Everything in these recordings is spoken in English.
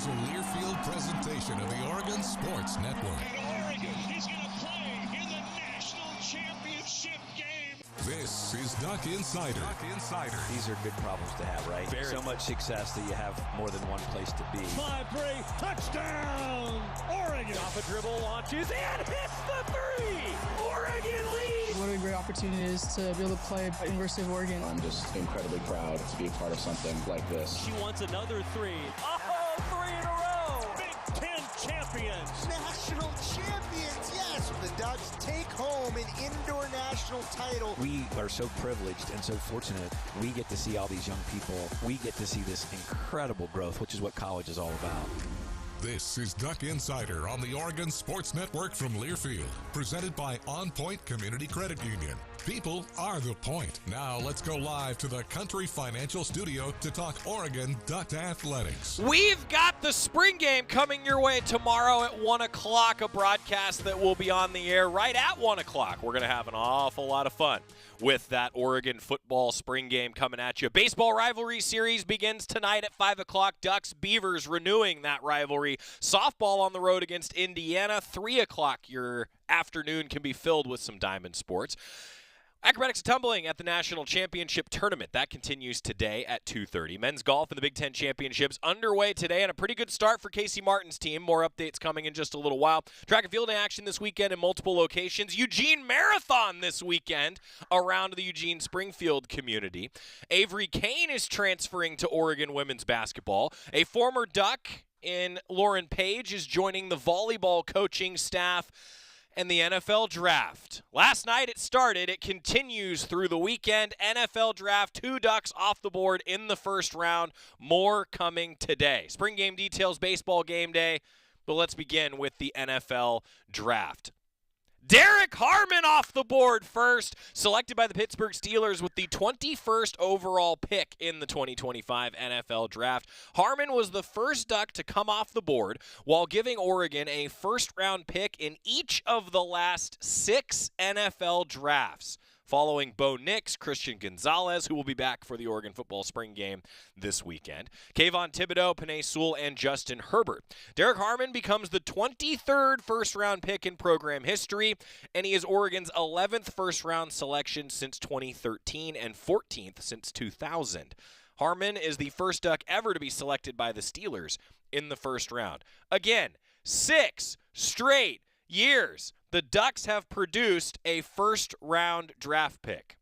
is a Learfield presentation of the Oregon Sports Network. And Oregon is going to play in the national championship game. This is Duck Insider. These are good problems to have, right? So much success that you have more than one place to be. 5-3, touchdown, Oregon. Off a dribble, launches, and hits the three. Oregon leads. What a great opportunity it is to be able to play at University of Oregon. I'm just incredibly proud to be a part of something like this. She wants another three. Oh, 3 in a row. Big Ten champions. National champions, yes. The Ducks take home an indoor national title. We are so privileged and so fortunate. We get to see all these young people. We get to see this incredible growth, which is what college is all about. This is Duck Insider on the Oregon Sports Network from Learfield, presented by OnPoint Community Credit Union. People are the point. Now let's go live to the Country Financial Studio to talk Oregon Duck Athletics. We've got the spring game coming your way tomorrow at 1 o'clock, a broadcast that will be on the air right at 1 o'clock. We're going to have an awful lot of fun with that Oregon football spring game coming at you. Baseball rivalry series begins tonight at 5 o'clock. Ducks, Beavers renewing that rivalry. Softball on the road against Indiana. 3 o'clock, your afternoon can be filled with some diamond sports. Acrobatics and tumbling at the National Championship Tournament. That continues today at 2:30. Men's golf in the Big Ten Championships underway today, and a pretty good start for Casey Martin's team. More updates coming in just a little while. Track and field action this weekend in multiple locations. Eugene Marathon this weekend around the Eugene Springfield community. Avery Kane is transferring to Oregon women's basketball. A former Duck in Lauren Page is joining the volleyball coaching staff. And the NFL Draft. Last night it started. It continues through the weekend. NFL Draft, 2 Ducks off the board in the first round. More coming today. Spring game details, baseball game day. But let's begin with the NFL Draft. Derrick Harmon off the board first, selected by the Pittsburgh Steelers with the 21st overall pick in the 2025 NFL Draft. Harmon was the first Duck to come off the board while giving Oregon a first-round pick in each of the last 6 NFL drafts, following Bo Nix, Christian Gonzalez, who will be back for the Oregon football spring game this weekend, Kayvon Thibodeau, Penei Sewell, and Justin Herbert. Derrick Harmon becomes the 23rd first-round pick in program history, and he is Oregon's 11th first-round selection since 2013 and 14th since 2000. Harmon is the first Duck ever to be selected by the Steelers in the first round. Again, 6 straight years the Ducks have produced a first-round draft pick.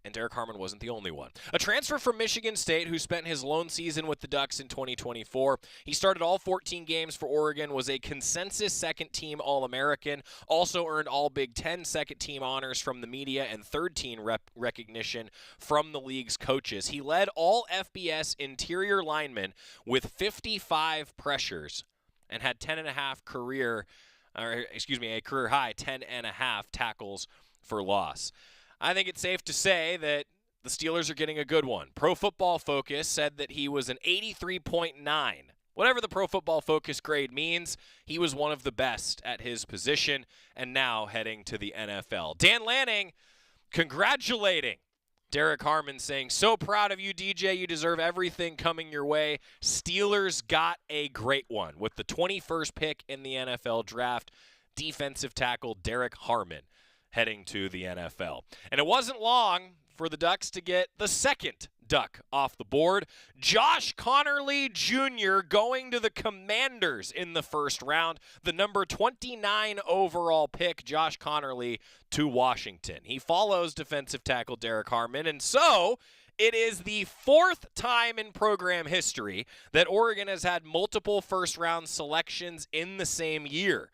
And Derrick Harmon wasn't the only one. A transfer from Michigan State who spent his lone season with the Ducks in 2024. He started all 14 games for Oregon, was a consensus second-team All-American, also earned all Big Ten second-team honors from the media and third-team recognition from the league's coaches. He led all FBS interior linemen with 55 pressures and had a career high 10.5 tackles for loss. I think it's safe to say that the Steelers are getting a good one. Pro Football Focus said that he was an 83.9. Whatever the Pro Football Focus grade means, he was one of the best at his position and now heading to the NFL. Dan Lanning congratulating Derrick Harmon, saying, "So proud of you, DJ. You deserve everything coming your way. Steelers got a great one with the 21st pick in the NFL Draft. Defensive tackle Derrick Harmon heading to the NFL." And it wasn't long for the Ducks to get the second Duck off the board. Josh Conerly Jr. going to the Commanders in the first round. The number 29 overall pick, Josh Conerly, to Washington. He follows defensive tackle Derrick Harmon, and so it is the 4th time in program history that Oregon has had multiple first-round selections in the same year.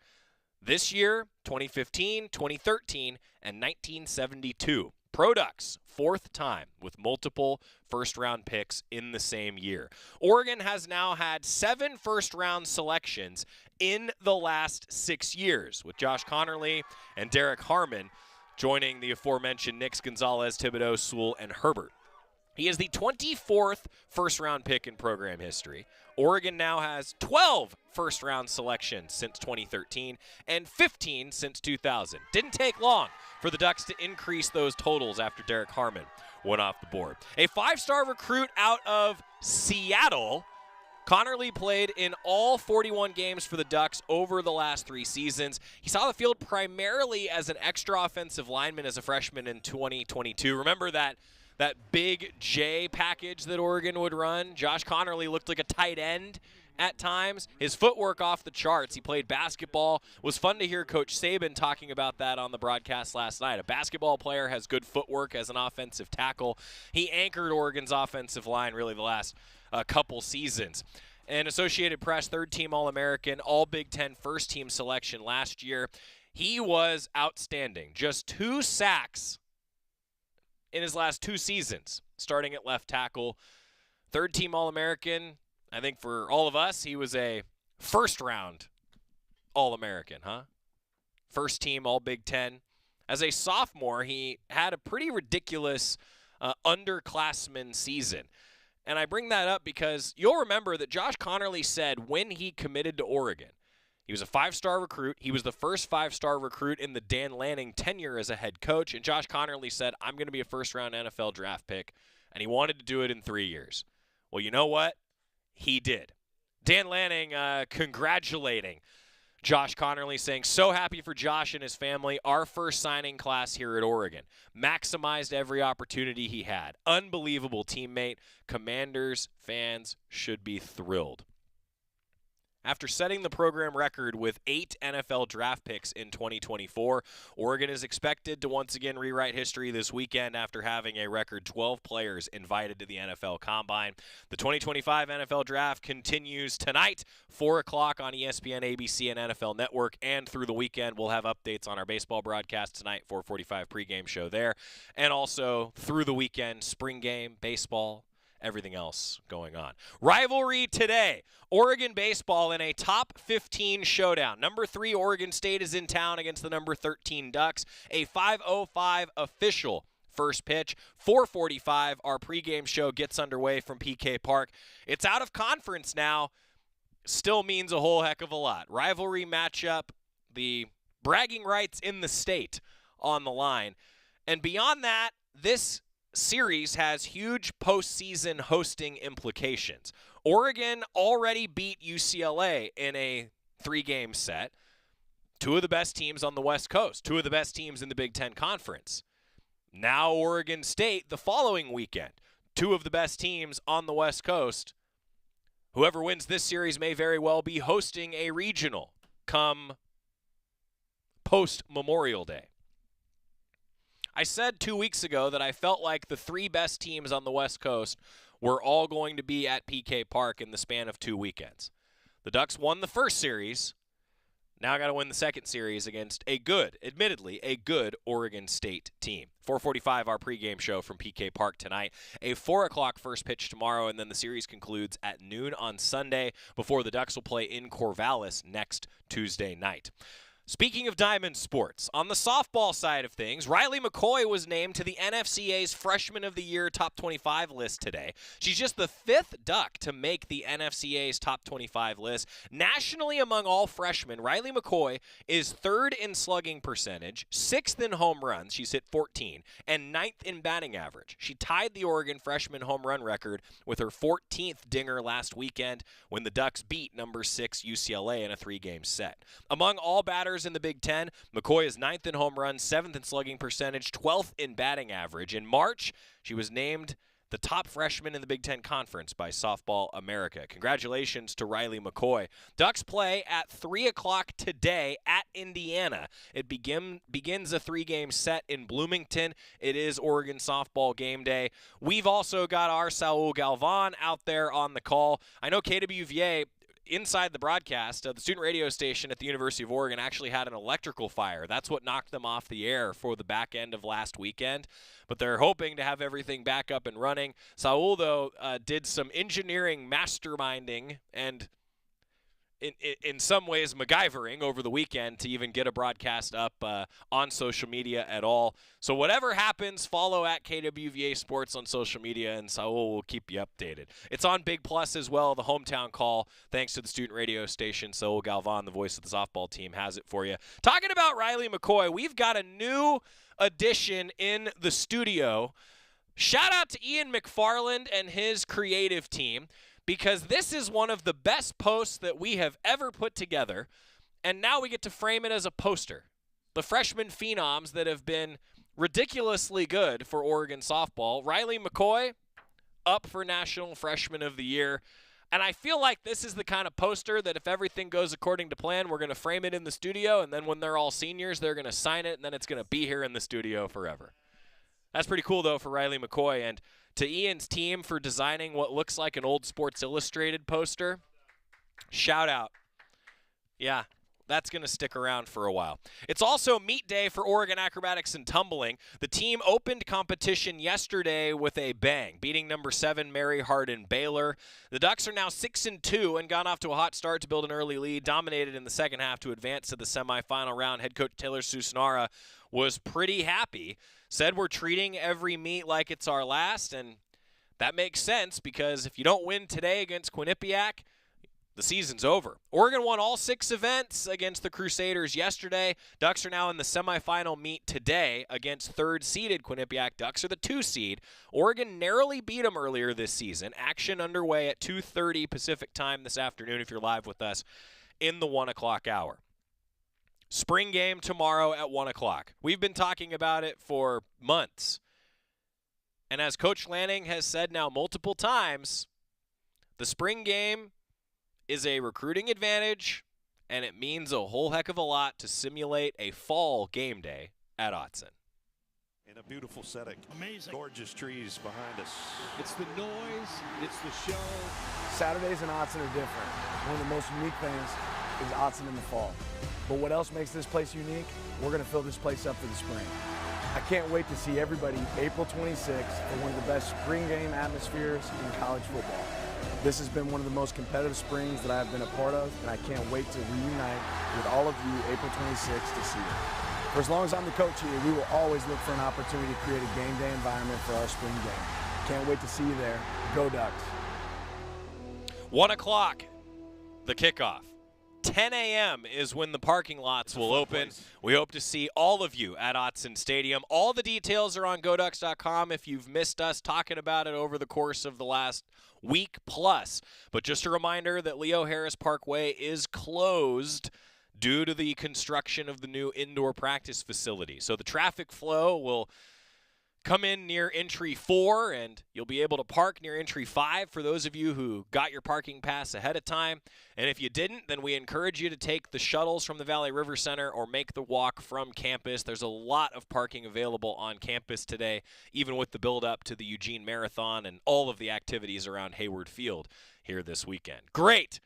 This year, 2015, 2013, and 1972. Pro Ducks, 4th time with multiple first-round picks in the same year. Oregon has now had 7 first-round selections in the last 6 years, with Josh Conerly and Derrick Harmon joining the aforementioned Nix, Gonzalez, Thibodeau, Sewell, and Herbert. He is the 24th first-round pick in program history. Oregon now has 12 first-round selections since 2013 and 15 since 2000. Didn't take long for the Ducks to increase those totals after Derrick Harmon went off the board. A 5-star recruit out of Seattle Conerly played in all 41 games for the Ducks over the last 3 seasons. He saw the field primarily as an extra offensive lineman as a freshman in 2022. Remember that big J package that Oregon would run? Josh Conerly looked like a tight end at times. His footwork off the charts. He played basketball. It was fun to hear Coach Saban talking about that on the broadcast last night. A basketball player has good footwork as an offensive tackle. He anchored Oregon's offensive line really the last couple seasons. An Associated Press third-team All-American, All-Big Ten first-team selection last year. He was outstanding. Just 2 sacks in his last 2 seasons, starting at left tackle. Third-team All-American. I think for all of us, he was a first-round All-American, huh? First-team All-Big Ten. As a sophomore, he had a pretty ridiculous underclassman season. And I bring that up because you'll remember that Josh Conerly said when he committed to Oregon, he was a 5-star recruit. He was the first 5-star recruit in the Dan Lanning tenure as a head coach. And Josh Conerly said, I'm going to be a first-round NFL draft pick. And he wanted to do it in 3 years. Well, you know what? He did. Dan Lanning congratulating Josh Conerly, saying, so happy for Josh and his family. Our first signing class here at Oregon. Maximized every opportunity he had. Unbelievable teammate. Commanders fans should be thrilled. After setting the program record with 8 NFL draft picks in 2024, Oregon is expected to once again rewrite history this weekend after having a record 12 players invited to the NFL Combine. The 2025 NFL Draft continues tonight, 4 o'clock on ESPN, ABC, and NFL Network, and through the weekend we'll have updates on our baseball broadcast tonight, 4:45 pregame show there, and also through the weekend, spring game, baseball, everything else going on. Rivalry today. Oregon baseball in a top 15 showdown. Number 3 Oregon State is in town against the number 13 Ducks. A 5:05 official first pitch. 4:45 our pregame show gets underway from PK Park. It's out of conference now. Still means a whole heck of a lot. Rivalry matchup. The bragging rights in the state on the line. And beyond that, this series has huge postseason hosting implications. Oregon already beat UCLA in a 3-game set. 2 of the best teams on the West Coast. 2 of the best teams in the Big Ten Conference. Now Oregon State the following weekend. 2 of the best teams on the West Coast. Whoever wins this series may very well be hosting a regional come post-Memorial Day. I said 2 weeks ago that I felt like the 3 best teams on the West Coast were all going to be at PK Park in the span of 2 weekends. The Ducks won the first series. Now got to win the second series against admittedly a good Oregon State team. 4:45 our pregame show from PK Park tonight. A 4 o'clock first pitch tomorrow, and then the series concludes at noon on Sunday before the Ducks will play in Corvallis next Tuesday night. Speaking of diamond sports, on the softball side of things, Riley McCoy was named to the NFCA's Freshman of the Year Top 25 list today. She's just the 5th Duck to make the NFCA's Top 25 list. Nationally, among all freshmen, Riley McCoy is 3rd in slugging percentage, 6th in home runs, she's hit 14, and 9th in batting average. She tied the Oregon freshman home run record with her 14th dinger last weekend when the Ducks beat number 6 UCLA in a 3-game set. Among all batters in the Big Ten, McCoy is 9th in home runs, 7th in slugging percentage, 12th in batting average. In March, she was named the top freshman in the Big Ten Conference by Softball America. Congratulations to Riley McCoy. Ducks play at 3 o'clock today at Indiana. It begins a 3-game set in Bloomington. It is Oregon softball game day. We've also got our Saul Galvan out there on the call. I know KWVA, inside the broadcast, the student radio station at the University of Oregon actually had an electrical fire. That's what knocked them off the air for the back end of last weekend. But they're hoping to have everything back up and running. Saul, though, did some engineering masterminding and in some ways MacGyvering over the weekend to even get a broadcast up on social media at all. So whatever happens, follow at KWVA Sports on social media, and Saul will keep you updated. It's on Big Plus as well, the hometown call, thanks to the student radio station. Saul Galvan, the voice of the softball team, has it for you. Talking about Riley McCoy, we've got a new addition in the studio. Shout out to Ian McFarland and his creative team. because this is one of the best posts that we have ever put together, and now we get to frame it as a poster. The freshman phenoms that have been ridiculously good for Oregon softball. Riley McCoy, up for National Freshman of the Year. And I feel like this is the kind of poster that if everything goes according to plan, we're going to frame it in the studio, and then when they're all seniors, they're going to sign it, and then it's going to be here in the studio forever. That's pretty cool, though, for Riley McCoy. And to Ian's team for designing what looks like an old Sports Illustrated poster, shout out. Yeah. That's going to stick around for a while. It's also meet day for Oregon Acrobatics and Tumbling. The team opened competition yesterday with a bang, beating number 7 Mary Hardin Baylor. The Ducks are now 6-2 and gone off to a hot start to build an early lead, dominated in the second half to advance to the semifinal round. Head coach Taylor Susnara was pretty happy, said we're treating every meet like it's our last, and that makes sense because if you don't win today against Quinnipiac, the season's over. Oregon won all 6 events against the Crusaders yesterday. Ducks are now in the semifinal meet today against third-seeded Quinnipiac. Ducks are the 2 seed. Oregon narrowly beat them earlier this season. Action underway at 2:30 Pacific time this afternoon if you're live with us in the 1 o'clock hour. Spring game tomorrow at 1 o'clock. We've been talking about it for months. And as Coach Lanning has said now multiple times, the spring game is a recruiting advantage, and it means a whole heck of a lot to simulate a fall game day at Autzen. In a beautiful setting. Amazing. Gorgeous trees behind us. It's the noise. It's the show. Saturdays in Autzen are different. One of the most unique things is Autzen in the fall. But what else makes this place unique? We're going to fill this place up for the spring. I can't wait to see everybody April 26th for one of the best spring game atmospheres in college football. This has been one of the most competitive springs that I've been a part of, and I can't wait to reunite with all of you April 26th to see it. For as long as I'm the coach here, we will always look for an opportunity to create a game day environment for our spring game. Can't wait to see you there. Go Ducks. 1 o'clock, the kickoff. 10 a.m. is when the parking lots will open. We hope to see all of you at Autzen Stadium. All the details are on GoDucks.com if you've missed us talking about it over the course of the last week plus. But just a reminder that Leo Harris Parkway is closed due to the construction of the new indoor practice facility. So the traffic flow will come in near entry 4, and you'll be able to park near entry 5 for those of you who got your parking pass ahead of time. And if you didn't, then we encourage you to take the shuttles from the Valley River Center or make the walk from campus. There's a lot of parking available on campus today, even with the build-up to the Eugene Marathon and all of the activities around Hayward Field here this weekend. Great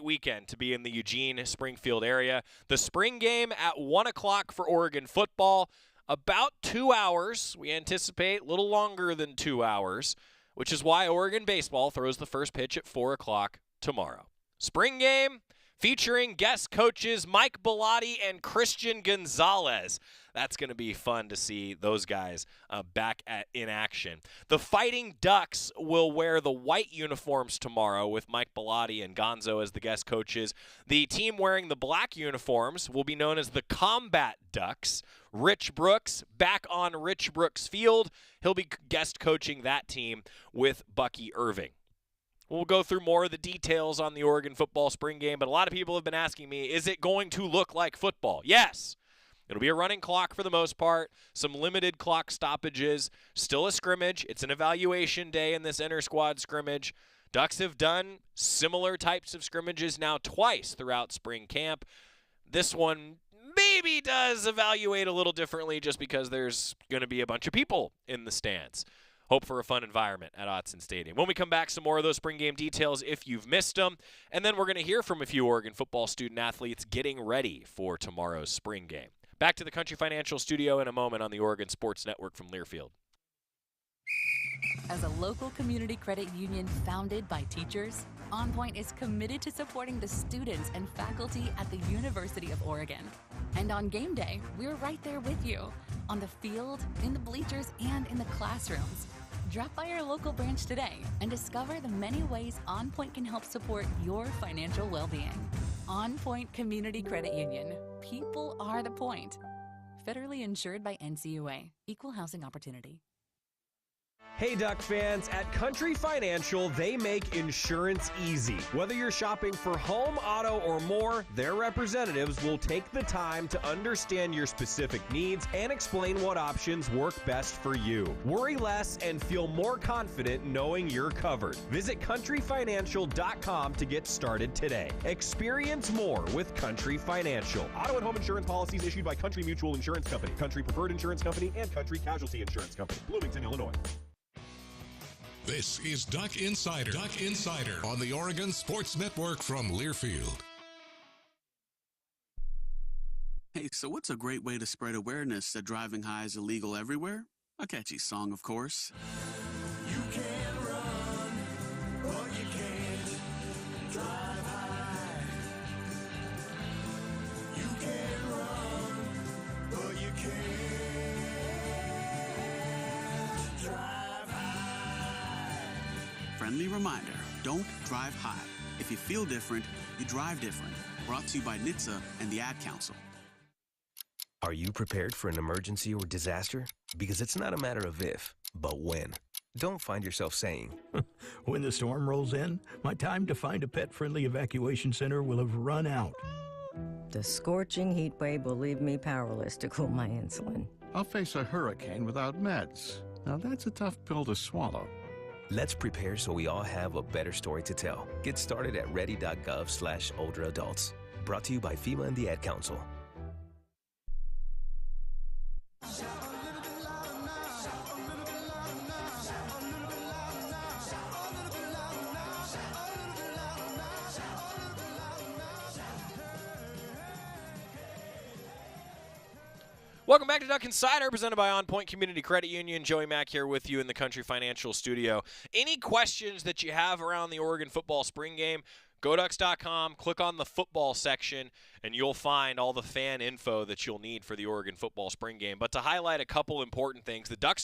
weekend to be in the Eugene-Springfield area. The spring game at 1 o'clock for Oregon football. About 2 hours, we anticipate, a little longer than 2 hours, which is why Oregon baseball throws the first pitch at 4 o'clock tomorrow. Spring game featuring guest coaches Mike Bellotti and Christian Gonzalez. That's going to be fun to see those guys back in action. The Fighting Ducks will wear the white uniforms tomorrow with Mike Bellotti and Gonzo as the guest coaches. The team wearing the black uniforms will be known as the Combat Ducks. Rich Brooks back on Rich Brooks Field. He'll be guest coaching that team with Bucky Irving. We'll go through more of the details on the Oregon football spring game, but a lot of people have been asking me, is it going to look like football? Yes. It'll be a running clock for the most part, some limited clock stoppages, still a scrimmage. It's an evaluation day in this inter-squad scrimmage. Ducks have done similar types of scrimmages now twice throughout spring camp. This one maybe does evaluate a little differently just because there's going to be a bunch of people in the stands. Hope for a fun environment at Autzen Stadium. When we come back, some more of those spring game details if you've missed them. And then we're going to hear from a few Oregon football student athletes getting ready for tomorrow's spring game. Back to the Country Financial Studio in a moment on the Oregon Sports Network from Learfield. As a local community credit union founded by teachers, OnPoint is committed to supporting the students and faculty at the University of Oregon. And on game day, we're right there with you, on the field, in the bleachers, and in the classrooms. Drop by our local branch today and discover the many ways OnPoint can help support your financial well-being. OnPoint Community Credit Union. People are the point. Federally insured by NCUA. Equal housing opportunity. Hey Duck fans, at Country Financial, they make insurance easy. Whether you're shopping for home, auto, or more, their representatives will take the time to understand your specific needs and explain what options work best for you. Worry less and feel more confident knowing you're covered. Visit countryfinancial.com to get started today. Experience more with Country Financial. Auto and home insurance policies issued by Country Mutual Insurance Company, Country Preferred Insurance Company, and Country Casualty Insurance Company, Bloomington, Illinois. This is Duck Insider. Duck Insider on the Oregon Sports Network from Learfield. Hey, so what's a great way to spread awareness that driving high is illegal everywhere? A catchy song, of course. You can run, but you can't drive high. You can run, but you can't drive. Friendly reminder, don't drive high. If you feel different, you drive different. Brought to you by NHTSA and the Ad Council. Are you prepared for an emergency or disaster? Because it's not a matter of if, but when. Don't find yourself saying, when the storm rolls in, my time to find a pet-friendly evacuation center will have run out. The scorching heat wave will leave me powerless to cool my insulin. I'll face a hurricane without meds. Now that's a tough pill to swallow. Let's prepare so we all have a better story to tell. Get started at ready.gov/older adults. Brought to you by FEMA and the Ad Council. Welcome back to Duck Insider, presented by OnPoint Community Credit Union. Joey Mack here with you in the Country Financial Studio. Any questions that you have around the Oregon football spring game, GoDucks.com, click on the football section, and you'll find all the fan info that you'll need for the Oregon football spring game. But to highlight a couple important things, the Duck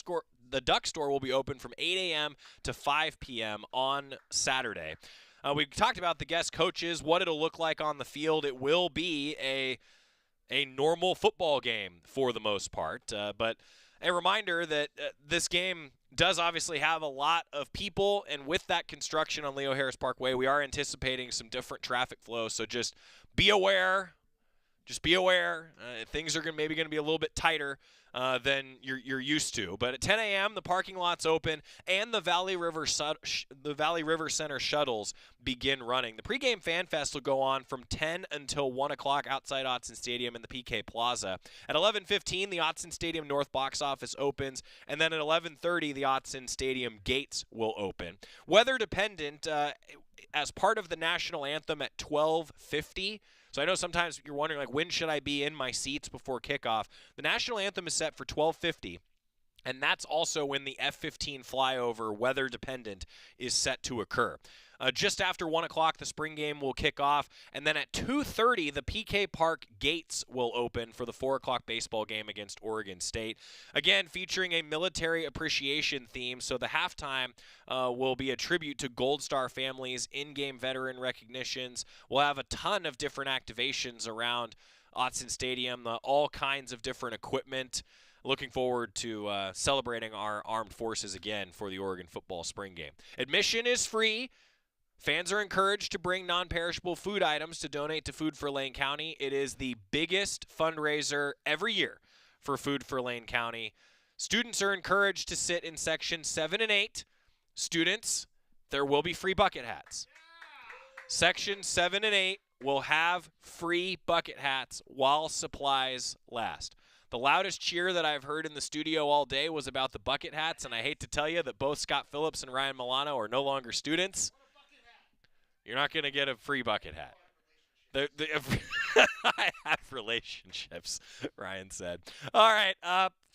Store will be open from 8 a.m. to 5 p.m. on Saturday. We talked about the guest coaches, what it'll look like on the field. It will be a normal football game for the most part. But a reminder that this game does obviously have a lot of people, and with that construction on Leo Harris Parkway, we are anticipating some different traffic flow. So just be aware. Just be aware. Things are maybe going to be a little bit tighter than you're used to. But at 10 a.m., the parking lot's open, and the Valley River Center shuttles begin running. The pregame Fan Fest will go on from 10 until 1 o'clock outside Autzen Stadium in the PK Plaza. At 11:15, the Autzen Stadium North box office opens, and then at 11:30, the Autzen Stadium gates will open. Weather dependent, as part of the national anthem at 12:50. So I know sometimes you're wondering, like, when should I be in my seats before kickoff? The national anthem is set for 12:50, and that's also when the F-15 flyover, weather dependent, is set to occur. Just after 1 o'clock, the spring game will kick off, and then at 2:30, the PK Park gates will open for the 4 o'clock baseball game against Oregon State. Again, featuring a military appreciation theme, so the halftime will be a tribute to Gold Star families, in-game veteran recognitions. We'll have a ton of different activations around Autzen Stadium, all kinds of different equipment. Looking forward to celebrating our armed forces again for the Oregon football spring game. Admission is free. Fans are encouraged to bring non-perishable food items to donate to Food for Lane County. It is the biggest fundraiser every year for Food for Lane County. Students are encouraged to sit in Section 7 and 8. Students, there will be free bucket hats. Section 7 and 8 will have free bucket hats while supplies last. The loudest cheer that I've heard in the studio all day was about the bucket hats, and I hate to tell you that both Scott Phillips and Ryan Milano are no longer students. You're not going to get a free bucket hat. I have relationships, Ryan said. All right.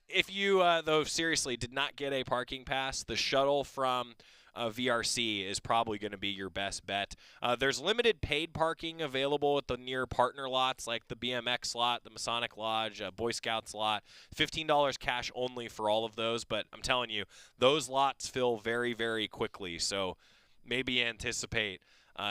If you, though, seriously did not get a parking pass, the shuttle from VRC is probably going to be your best bet. There's limited paid parking available at the near partner lots like the BMX lot, the Masonic Lodge, Boy Scouts lot. $15 cash only for all of those, but I'm telling you, those lots fill very, very quickly. So maybe anticipate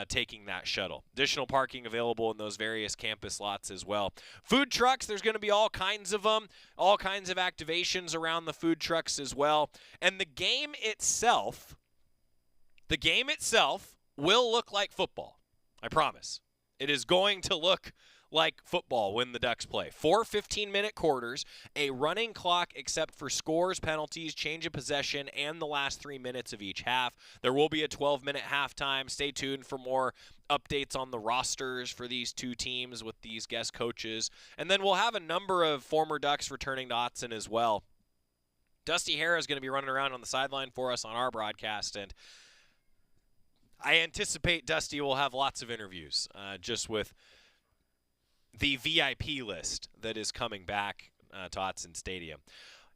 taking that shuttle. Additional parking available in those various campus lots as well. Food trucks, there's going to be all kinds of them, all kinds of activations around the food trucks as well. And the game itself will look like football. I promise. It is going to look like football when the Ducks play. 4 15-minute quarters, a running clock except for scores, penalties, change of possession, and the last 3 minutes of each half. There will be a 12-minute halftime. Stay tuned for more updates on the rosters for these two teams with these guest coaches. And then we'll have a number of former Ducks returning to Autzen as well. Dusty Hara is going to be running around on the sideline for us on our broadcast, and I anticipate Dusty will have lots of interviews just with the VIP list that is coming back to Autzen Stadium.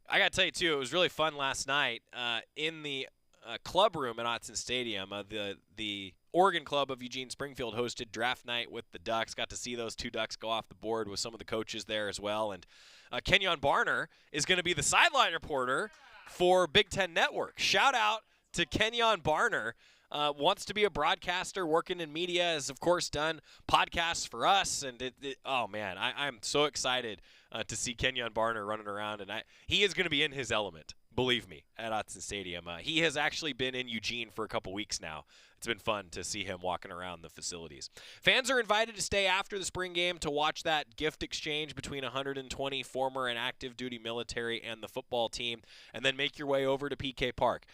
I got to tell you, too, it was really fun last night in the club room at Autzen Stadium. The Oregon Club of Eugene Springfield hosted draft night with the Ducks. Got to see those two Ducks go off the board with some of the coaches there as well. And Kenyon Barner is going to be the sideline reporter for Big Ten Network. Shout out to Kenyon Barner. Wants to be a broadcaster, working in media, has, of course, done podcasts for us. And, oh, man, I'm so excited to see Kenyon Barner running around. And he is going to be in his element, believe me, at Autzen Stadium. He has actually been in Eugene for a couple weeks now. It's been fun to see him walking around the facilities. Fans are invited to stay after the spring game to watch that gift exchange between 120 former and active duty military and the football team, and then make your way over to PK Park.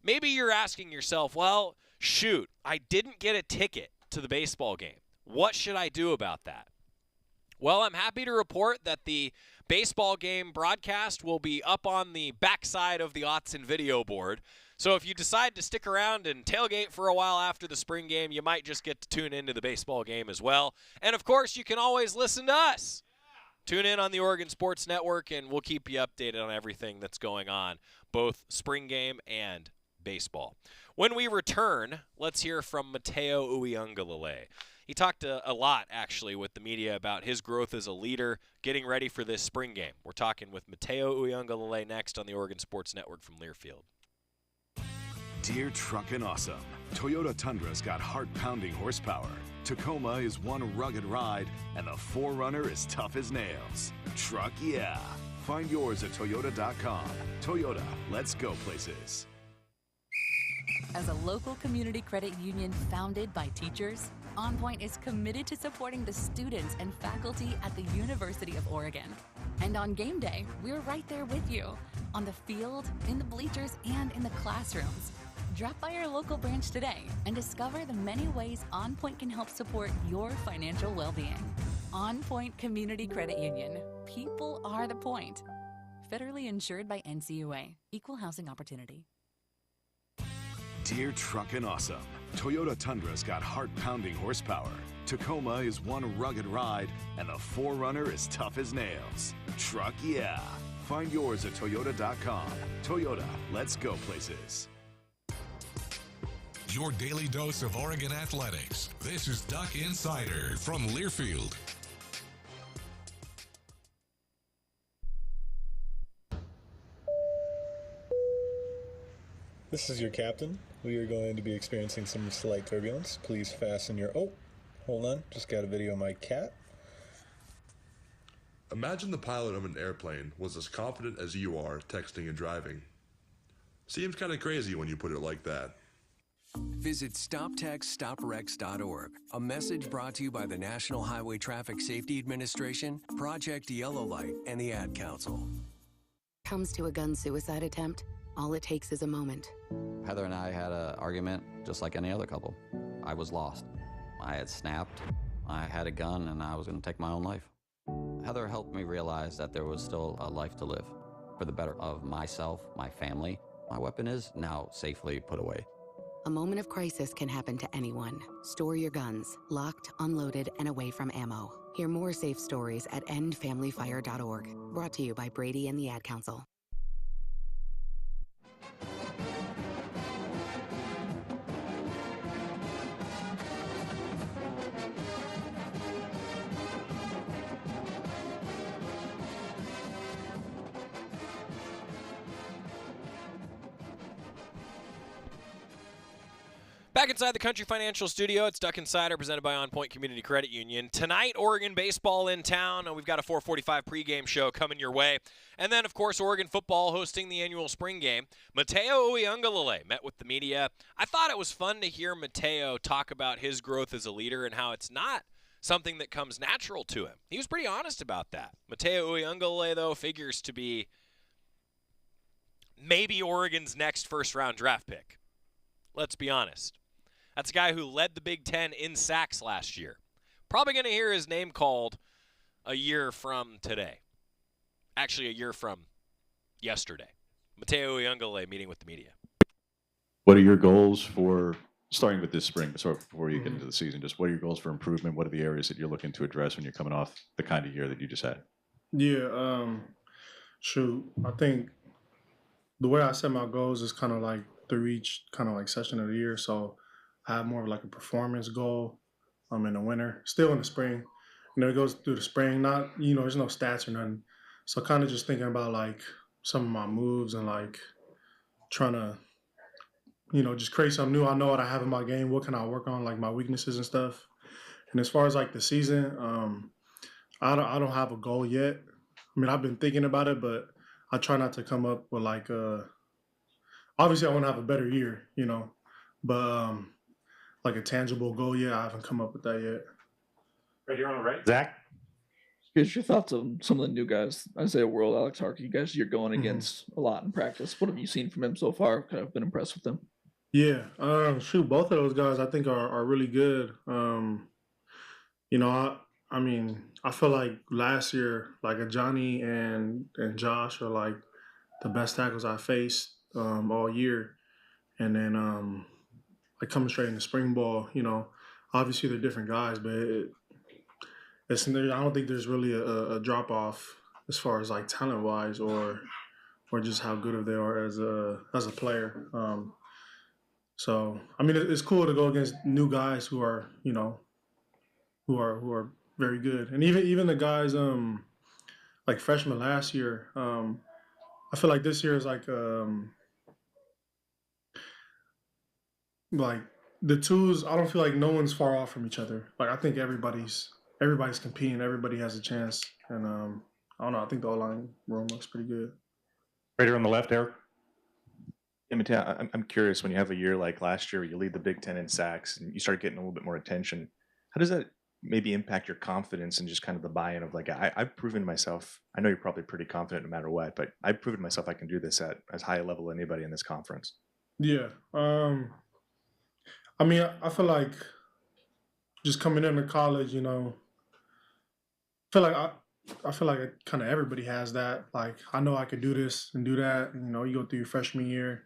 Maybe you're asking yourself, well, shoot, I didn't get a ticket to the baseball game. What should I do about that? Well, I'm happy to report that the baseball game broadcast will be up on the backside of the Autzen video board. So if you decide to stick around and tailgate for a while after the spring game, you might just get to tune into the baseball game as well. And, of course, you can always listen to us. Tune in on the Oregon Sports Network, and we'll keep you updated on everything that's going on, both spring game and baseball. When we return, let's hear from Matteo Uiagalelei. He talked a lot, actually, with the media about his growth as a leader, getting ready for this spring game. We're talking with Matteo Uiagalelei next on the Oregon Sports Network from Learfield. Dear Truckin' Awesome, Toyota Tundra's got heart-pounding horsepower. Tacoma is one rugged ride, and the 4Runner is tough as nails. Truck yeah. Find yours at Toyota.com. Toyota, let's go places. As a local community credit union founded by teachers, OnPoint is committed to supporting the students and faculty at the University of Oregon. And on game day, we're right there with you, on the field, in the bleachers, and in the classrooms. Drop by our local branch today and discover the many ways OnPoint can help support your financial well-being. OnPoint Community Credit Union. People are the point. Federally insured by NCUA. Equal housing opportunity. Dear Truckin' Awesome, Toyota Tundra's got heart-pounding horsepower. Tacoma is one rugged ride, and the 4Runner is tough as nails. Truck yeah. Find yours at Toyota.com. Toyota, let's go places. Your daily dose of Oregon athletics. This is Duck Insider from Learfield. This is your captain. We are going to be experiencing some slight turbulence. Please fasten your... Oh, hold on. Just got a video of my cat. Imagine the pilot of an airplane was as confident as you are texting and driving. Seems kind of crazy when you put it like that. Visit StopTextStopWrecks.org. A message brought to you by the National Highway Traffic Safety Administration, Project Yellow Light, and the Ad Council. Comes to a gun suicide attempt, all it takes is a moment. Heather and I had an argument just like any other couple. I was lost. I had snapped. I had a gun and I was going to take my own life. Heather helped me realize that there was still a life to live for the better of myself, my family. My weapon is now safely put away. A moment of crisis can happen to anyone. Store your guns, locked, unloaded, and away from ammo. Hear more safe stories at endfamilyfire.org. Brought to you by Brady and the Ad Council. Back Back inside the Country Financial Studio, it's Duck Insider presented by OnPoint Community Credit Union. Tonight, Oregon baseball in town. We've got a 4:45 pregame show coming your way. And then, of course, Oregon football hosting the annual spring game. Matteo Uiagalelei met with the media. I thought it was fun to hear Matteo talk about his growth as a leader and how it's not something that comes natural to him. He was pretty honest about that. Matteo Uiagalelei, though, figures to be maybe Oregon's next first-round draft pick. Let's be honest. That's a guy who led the Big Ten in sacks last year. Probably going to hear his name called a year from today. Actually, a year from yesterday. Matteo Uiagalelei meeting with the media. What are your goals for starting with this spring, sort of before you get into the season? Just what are your goals for improvement? What are the areas that you're looking to address when you're coming off the kind of year that you just had? Yeah, I think the way I set my goals is kind of like through each kind of like session of the year. So I have more of like a performance goal in the winter, still in the spring. It goes through the spring, not, there's no stats or nothing. So kind of just thinking about like some of my moves and like trying to, just create something new. I know what I have in my game. What can I work on, like my weaknesses and stuff. And as far as like the season, I don't have a goal yet. I mean, I've been thinking about it, but I try not to come up with like obviously I want to have a better year, but like a tangible goal yet. I haven't come up with that yet. Right here on the right. Zach? Here's your thoughts on some of the new guys. Isaiah World, Alex Harkey, you guys you're going against a lot in practice. What have you seen from him so far? Kind of been impressed with them. Yeah, both of those guys I think are really good. I mean, I feel like last year, like Johnny and Josh are like the best tackles I faced all year. And then like coming straight into spring ball, obviously they're different guys, but I don't think there's really a drop off as far as like talent wise or just how good they are as a player. So I mean, it's cool to go against new guys who are who are very good, and even the guys like freshmen last year. I feel like this year is like the twos. I don't feel like no one's far off from each other. Like I think everybody's competing. Everybody has a chance, and I don't know. I think the O-line room looks pretty good. Right here on the left, Eric. Yeah, Matteo, I'm curious, when you have a year like last year where you lead the Big Ten in sacks and you start getting a little bit more attention, how does that maybe impact your confidence and just kind of the buy-in of like, I've proven myself, I know you're probably pretty confident no matter what, but I've proven myself I can do this at as high a level as anybody in this conference. Yeah. I mean, I feel like just coming into college, I feel like kind of everybody has that. Like, I know I could do this and do that. And, you go through your freshman year.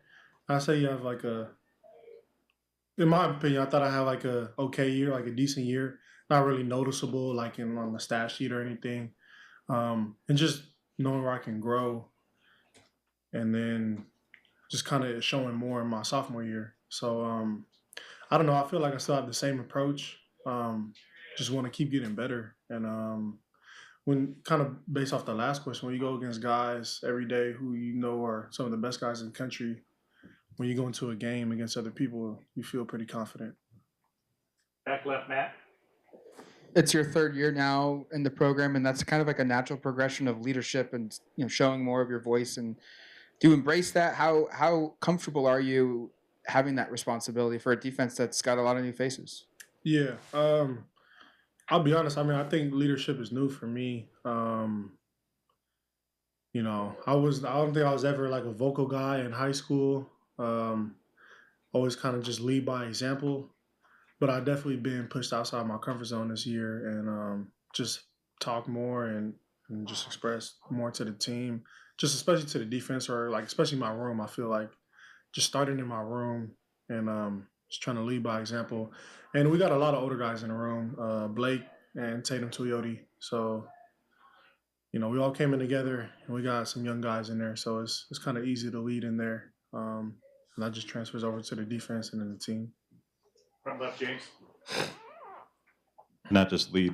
I say you have like in my opinion, I thought I had like a okay year, like a decent year. Not really noticeable, like on the stat sheet or anything. And just knowing where I can grow. And then just kind of showing more in my sophomore year. So, I don't know. I feel like I still have the same approach. Just want to keep getting better. And when kind of based off the last question, when you go against guys every day who are some of the best guys in the country, when you go into a game against other people, you feel pretty confident. Back left, Matt. It's your third year now in the program, and that's kind of like a natural progression of leadership and showing more of your voice. And do you embrace that? How comfortable are you having that responsibility for a defense that's got a lot of new faces? Yeah. I'll be honest. I mean, I think leadership is new for me. I don't think I was ever like a vocal guy in high school. Always kind of just lead by example, but I definitely been pushed outside my comfort zone this year and just talk more and just express more to the team, just especially to the defense or like especially my room. I feel like just starting in my room and just trying to lead by example. And we got a lot of older guys in the room, Blake and Tatum Tuioti. So, we all came in together and we got some young guys in there. So it's kind of easy to lead in there. And that just transfers over to the defense and then the team. Front left, James. Not just lead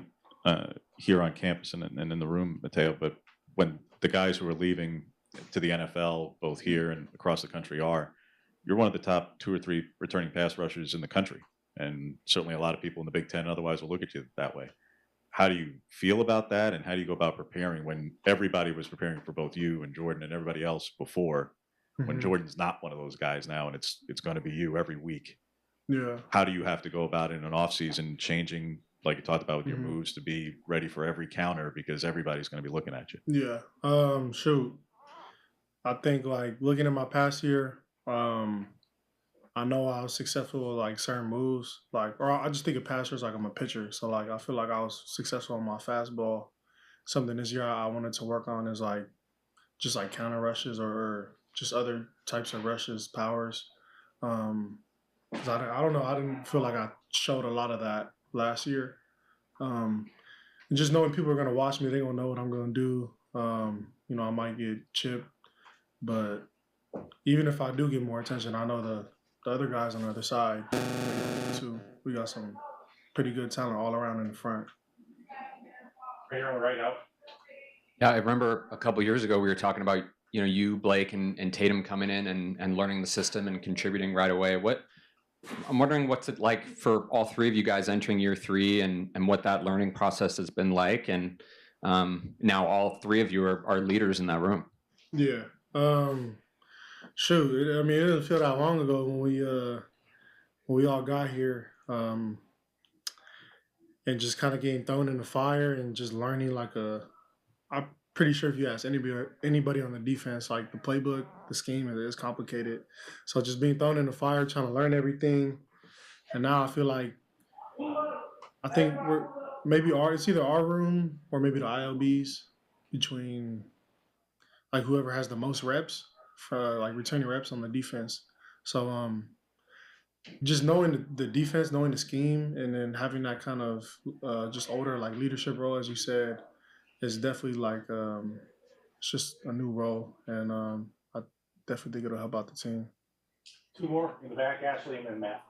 here on campus and in the room, Matteo, but when the guys who are leaving to the NFL, both here and across the country, you're one of the top 2 or 3 returning pass rushers in the country. And certainly a lot of people in the Big Ten otherwise will look at you that way. How do you feel about that? And how do you go about preparing when everybody was preparing for both you and Jordan and everybody else before, when Jordan's not one of those guys now and it's going to be you every week? Yeah. How do you have to go about it in an off season, changing, like you talked about with your moves, to be ready for every counter because everybody's going to be looking at you? Yeah. Shoot. I think like looking at my past year, I know I was successful with like certain moves, like, or I just think of pass rush like I'm a pitcher. So like I feel like I was successful on my fastball. Something this year I wanted to work on is like just like counter rushes or just other types of rushes, powers. 'Cause I don't know, I didn't feel like I showed a lot of that last year. And just knowing people are gonna watch me, they're gonna know what I'm gonna do. You know, I might get chipped, but even if I do get more attention, I know the other guys on the other side too. We got some pretty good talent all around in the front. Right here on the right out. Yeah, I remember a couple years ago we were talking about, you know, you, Blake, and Tatum coming in and learning the system and contributing right away. I'm wondering what's it like for all 3 of you guys entering year 3 and what that learning process has been like. And now all 3 of you are leaders in that room. Yeah. Shoot, I mean, it didn't feel that long ago when we all got here, and just kind of getting thrown in the fire and just learning like I'm pretty sure if you ask anybody on the defense, like the playbook, the scheme is complicated. So just being thrown in the fire, trying to learn everything, and now I feel like I think it's either our room or maybe the ILBs between like whoever has the most reps. For like returning reps on the defense. So just knowing the defense, knowing the scheme, and then having that kind of just older like leadership role, as you said, is definitely like it's just a new role, and I definitely think it'll help out the team. 2 more in the back, Ashley and then Matt.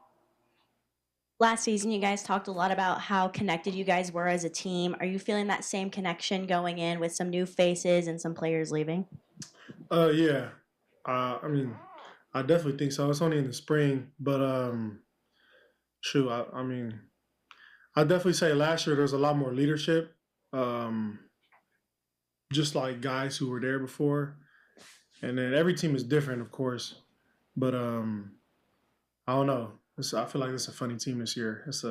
Last season, you guys talked a lot about how connected you guys were as a team. Are you feeling that same connection going in with some new faces and some players leaving? Yeah. I mean, I definitely think so. It's only in the spring, but shoot, I mean, I definitely say last year there was a lot more leadership, just like guys who were there before, and then every team is different, of course, but I don't know. I feel like it's a funny team this year. It's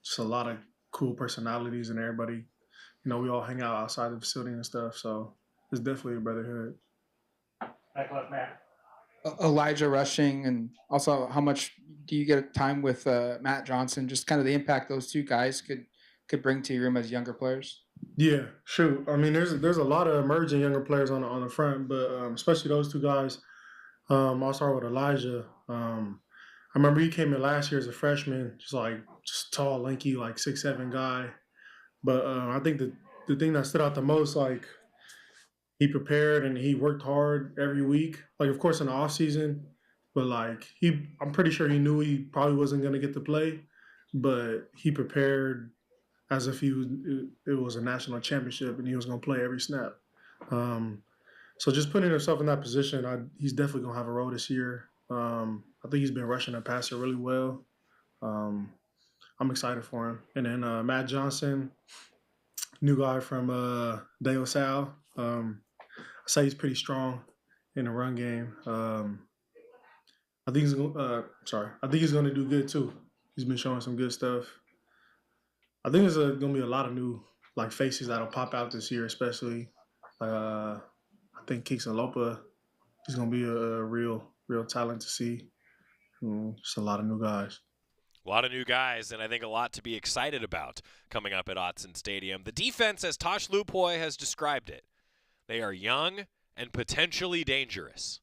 just a lot of cool personalities and everybody. You know, we all hang out outside the facility and stuff, so it's definitely a brotherhood. Back left, Matt. Elijah rushing, and also how much do you get time with Matt Johnson? Just kind of the impact those 2 guys could bring to your room as younger players. Yeah, shoot. I mean, there's a lot of emerging younger players on the front, but especially those 2 guys. I'll start with Elijah. I remember he came in last year as a freshman, just tall, lanky, like 6'7" guy. But I think the thing that stood out the most, like, he prepared and he worked hard every week. Like, of course, in the off season, but like I'm pretty sure he knew he probably wasn't going to get to play, but he prepared as if it was a national championship and he was going to play every snap. So just putting himself in that position, he's definitely going to have a role this year. I think he's been rushing the passer really well. I'm excited for him. And then Matt Johnson, new guy from De La Salle. I say he's pretty strong in the run game. I think he's going to do good too. He's been showing some good stuff. I think there's going to be a lot of new like faces that'll pop out this year, especially. I think Keeks and Lopa is going to be a real talent to see. Just a lot of new guys. A lot of new guys, and I think a lot to be excited about coming up at Autzen Stadium. The defense, as Tosh Lupoy has described it, they are young and potentially dangerous.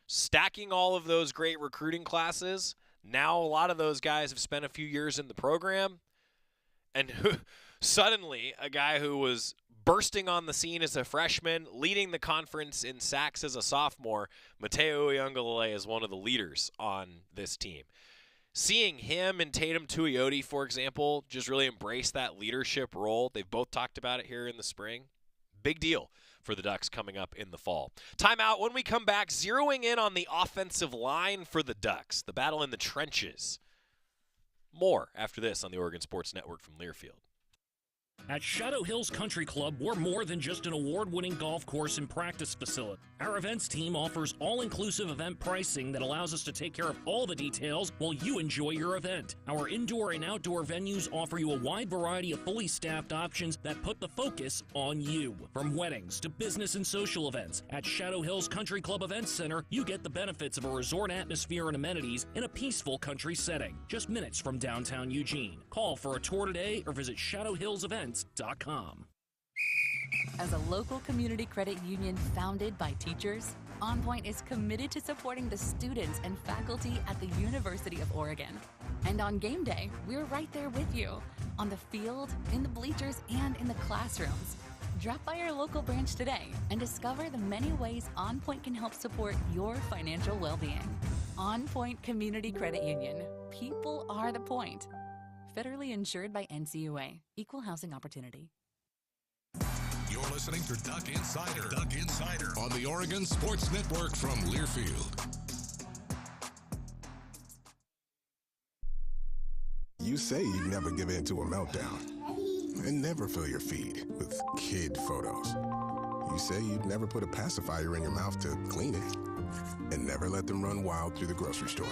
Stacking all of those great recruiting classes, now a lot of those guys have spent a few years in the program, and suddenly a guy who was bursting on the scene as a freshman, leading the conference in sacks as a sophomore, Matteo Uiagalelei is one of the leaders on this team. Seeing him and Tatum Tuioti, for example, just really embrace that leadership role, they've both talked about it here in the spring. Big deal for the Ducks coming up in the fall. Timeout. When we come back, zeroing in on the offensive line for the Ducks, the battle in the trenches. More after this on the Oregon Sports Network from Learfield. At Shadow Hills Country Club, we're more than just an award-winning golf course and practice facility. Our events team offers all-inclusive event pricing that allows us to take care of all the details while you enjoy your event. Our indoor and outdoor venues offer you a wide variety of fully staffed options that put the focus on you. From weddings to business and social events, at Shadow Hills Country Club Events Center, you get the benefits of a resort atmosphere and amenities in a peaceful country setting, just minutes from downtown Eugene. Call for a tour today or visit shadowhillsevents.com. As a local community credit union founded by teachers, OnPoint is committed to supporting the students and faculty at the University of Oregon. And on game day, we're right there with you, on the field, in the bleachers, and in the classrooms. Drop by our local branch today and discover the many ways OnPoint can help support your financial well-being. OnPoint Community Credit Union. People are the point. Federally insured by NCUA. Equal housing opportunity. You're listening to Duck Insider. Duck Insider on the Oregon Sports Network from Learfield. You say you'd never give in to a meltdown and never fill your feed with kid photos. You say you'd never put a pacifier in your mouth to clean it and never let them run wild through the grocery store.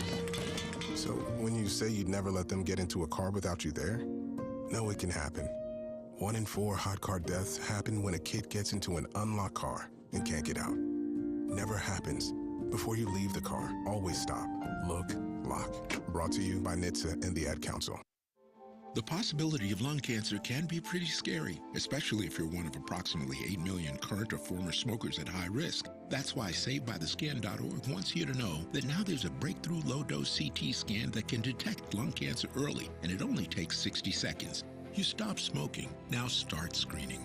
So when you say you'd never let them get into a car without you there, no, it can happen. 1 in 4 hot car deaths happen when a kid gets into an unlocked car and can't get out. Never happens. Before you leave the car, always stop, look, lock. Brought to you by NHTSA and the Ad Council. The possibility of lung cancer can be pretty scary, especially if you're one of approximately 8 million current or former smokers at high risk. That's why SaveByTheScan.org wants you to know that now there's a breakthrough low-dose CT scan that can detect lung cancer early, and it only takes 60 seconds. You stop smoking, now start screening.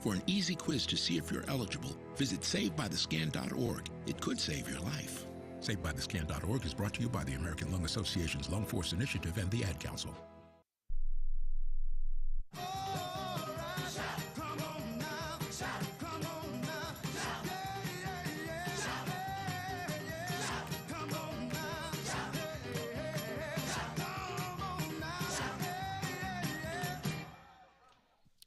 For an easy quiz to see if you're eligible, visit SaveByTheScan.org. It could save your life. SaveByTheScan.org is brought to you by the American Lung Association's Lung Force Initiative and the Ad Council.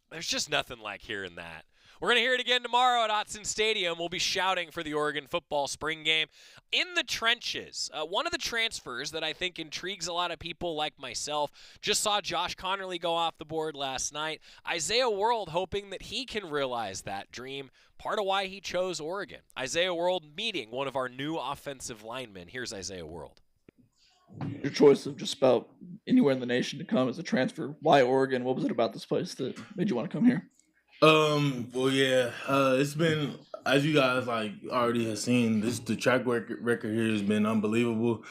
There's just nothing like hearing that. We're going to hear it again tomorrow at Autzen Stadium. We'll be shouting for the Oregon football spring game. In the trenches, one of the transfers that I think intrigues a lot of people like myself, just saw Josh Conerly go off the board last night. Isaiah World hoping that he can realize that dream, part of why he chose Oregon. Isaiah World meeting one of our new offensive linemen. Here's Isaiah World. Your choice of just about anywhere in the nation to come as a transfer. Why Oregon? What was it about this place that made you want to come here? Well, yeah, it's been, as you guys already have seen, the track record here has been unbelievable.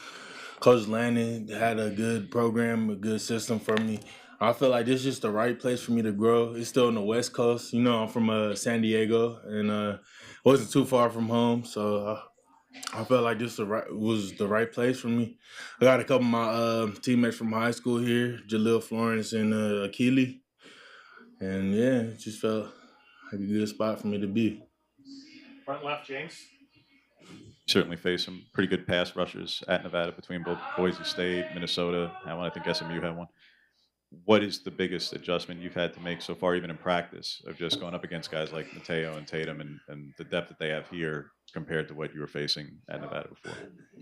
Coach Landon had a good program, a good system for me. I feel like this is just the right place for me to grow. It's still on the West Coast. You know, I'm from San Diego, and wasn't too far from home, so I felt like this was the right place for me. I got a couple of my teammates from high school here, Jaleel Florence and Iuli. And yeah, it just felt like a good spot for me to be. Front left, James. Certainly faced some pretty good pass rushers at Nevada between both Boise State, Minnesota, and I think SMU had one. What is the biggest adjustment you've had to make so far, even in practice, of just going up against guys like Matteo and Tatum and the depth that they have here compared to what you were facing at Nevada before?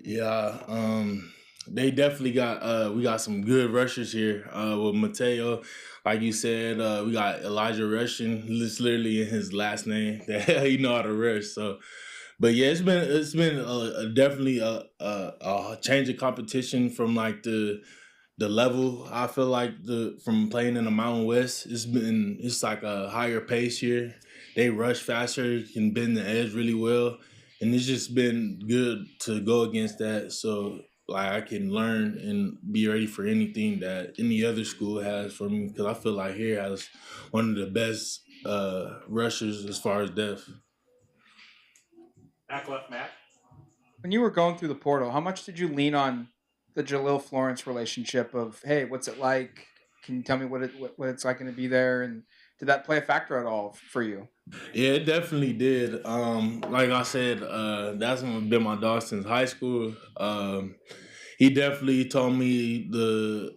Yeah, they definitely got we got some good rushers here with Matteo. Like you said, we got Elijah Rushing. It's literally in his last name that he know how to rush. So, but yeah, it's been definitely a change of competition from the level. I feel like from playing in the Mountain West, it's like a higher pace here. They rush faster, can bend the edge really well, and it's just been good to go against that. So I can learn and be ready for anything that any other school has for me, because I feel like here has one of the best rushers as far as depth. Back left, Matt. When you were going through the portal, how much did you lean on the Jaleel Florence relationship of, hey, what's it like? Can you tell me what it's like going to be there? And Did that play a factor at all for you? Yeah, it definitely did. Like I said, that's been my dog since high school. He definitely told me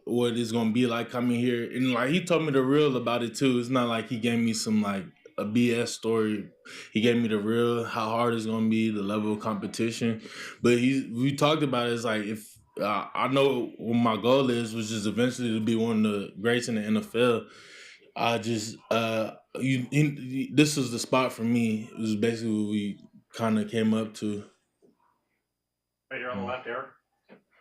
what it's gonna be like coming here, and like he told me the real about it too. It's not like he gave me some like a BS story. He gave me the real, how hard it's gonna be, the level of competition. But we talked about it. It's like if I know what my goal is, which is eventually to be one of the greats in the NFL. I just this was the spot for me. It was basically what we kind of came up to. Right here on the left, Derrick.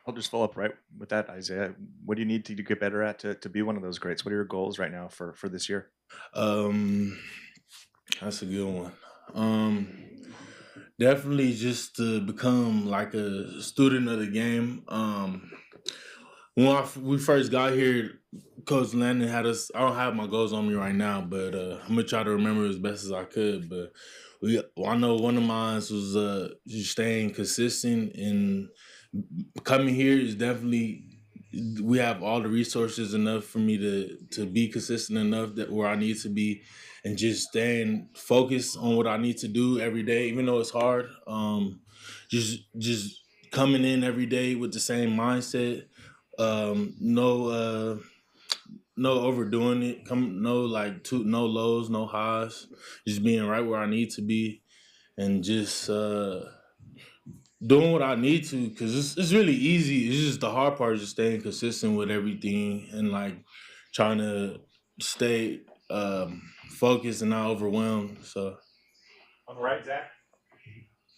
I'll just follow up right with that, Isaiah. What do you need to get better at to be one of those greats? What are your goals right now for this year? That's a good one. Definitely just to become like a student of the game. When we first got here, Coach Landon had us. I don't have my goals on me right now, but I'm gonna try to remember as best as I could. But I know one of mine was just staying consistent, and coming here is definitely. We have all the resources enough for me to be consistent enough that where I need to be, and just staying focused on what I need to do every day, even though it's hard. Just coming in every day with the same mindset. No overdoing it. No lows, no highs. Just being right where I need to be, and just doing what I need to. Because it's really easy. It's just the hard part is just staying consistent with everything and like trying to stay focused and not overwhelmed. So On the right, Zach.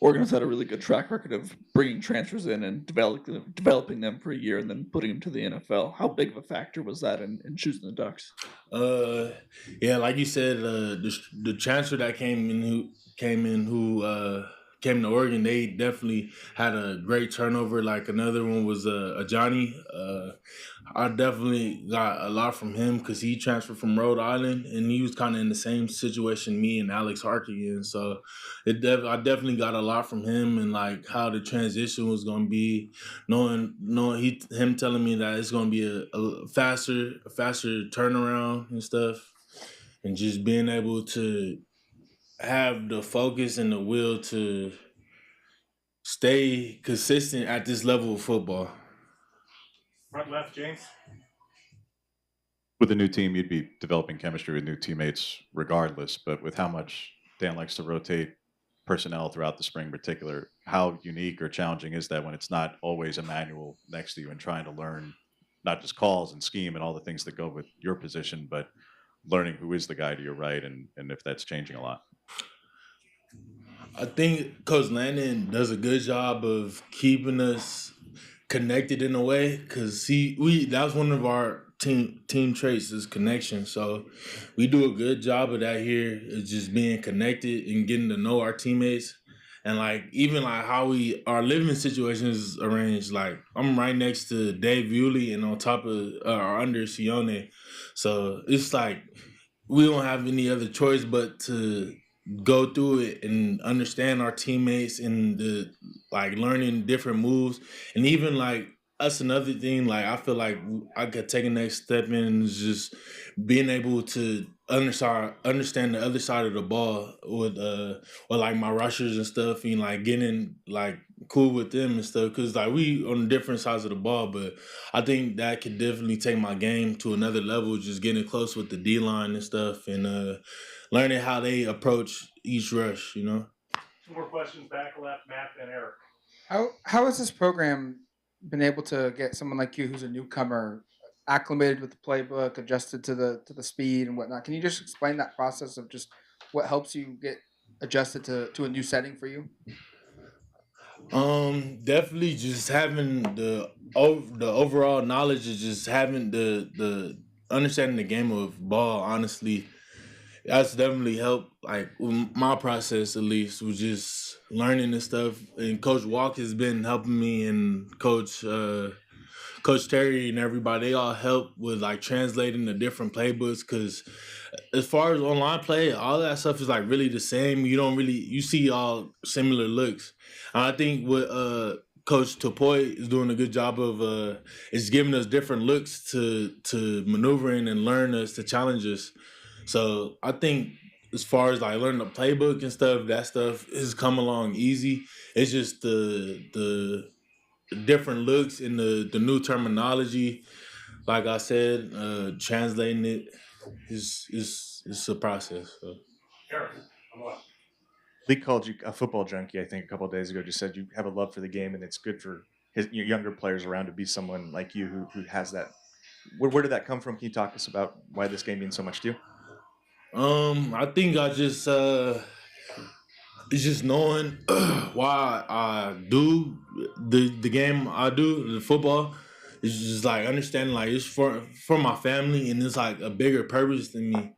Oregon's had a really good track record of bringing transfers in and developing them for a year and then putting them to the NFL. How big of a factor was that in choosing the Ducks? Yeah, like you said, the transfer that came to Oregon, they definitely had a great turnover. Like another one was a Johnny. I definitely got a lot from him because he transferred from Rhode Island, and he was kind of in the same situation me and Alex Harkey in. So I definitely got a lot from him, and like how the transition was going to be, knowing him telling me that it's going to be a faster turnaround and stuff, and just being able to have the focus and the will to stay consistent at this level of football. Front left, James. With a new team, you'd be developing chemistry with new teammates regardless, but with how much Dan likes to rotate personnel throughout the spring in particular, how unique or challenging is that when it's not always a manual next to you and trying to learn not just calls and scheme and all the things that go with your position, but learning who is the guy to your right and if that's changing a lot? I think Coach Landon does a good job of keeping us connected in a way because that's one of our team traits is connection. So we do a good job of that here. It's just being connected and getting to know our teammates. And like even like how our living situations is arranged. Like I'm right next to Dave Iuli and on top of or under Sione. So it's like we don't have any other choice but to go through it and understand our teammates and the like learning different moves. And even like that's another thing, like I feel like I could take a next step in is just being able to understand the other side of the ball with like my rushers and stuff, and like getting like cool with them and stuff, because like we on different sides of the ball. But I think that could definitely take my game to another level, just getting close with the D line and stuff, and learning how they approach each rush. You know. Two more questions back left, Matt and Eric. How has this program been able to get someone like you, who's a newcomer, acclimated with the playbook, adjusted to the speed and whatnot? Can you just explain that process of just what helps you get adjusted to a new setting for you? Definitely just having the overall knowledge of just having the understanding the game of ball. Honestly, that's definitely helped. Like my process, at least, was just learning this stuff. And Coach Walk has been helping me, and Coach Terry and everybody. They all help with like translating the different playbooks. Because as far as online play, all that stuff is like really the same. You see all similar looks. And I think what Coach Topoy is doing a good job of is giving us different looks to maneuver in and learn us, to challenge us. So I think as far as like learning the playbook and stuff, that stuff has come along easy. It's just the different looks and the new terminology. Like I said, translating it is a process. So. Eric, on the left. Lee called you a football junkie, I think, a couple of days ago. Just said you have a love for the game, and it's good for your younger players around to be someone like you who has that. Where did that come from? Can you talk to us about why this game means so much to you? I think I just it's just knowing why I do the game I do, the football. It's just like understanding like it's for my family and it's like a bigger purpose than me.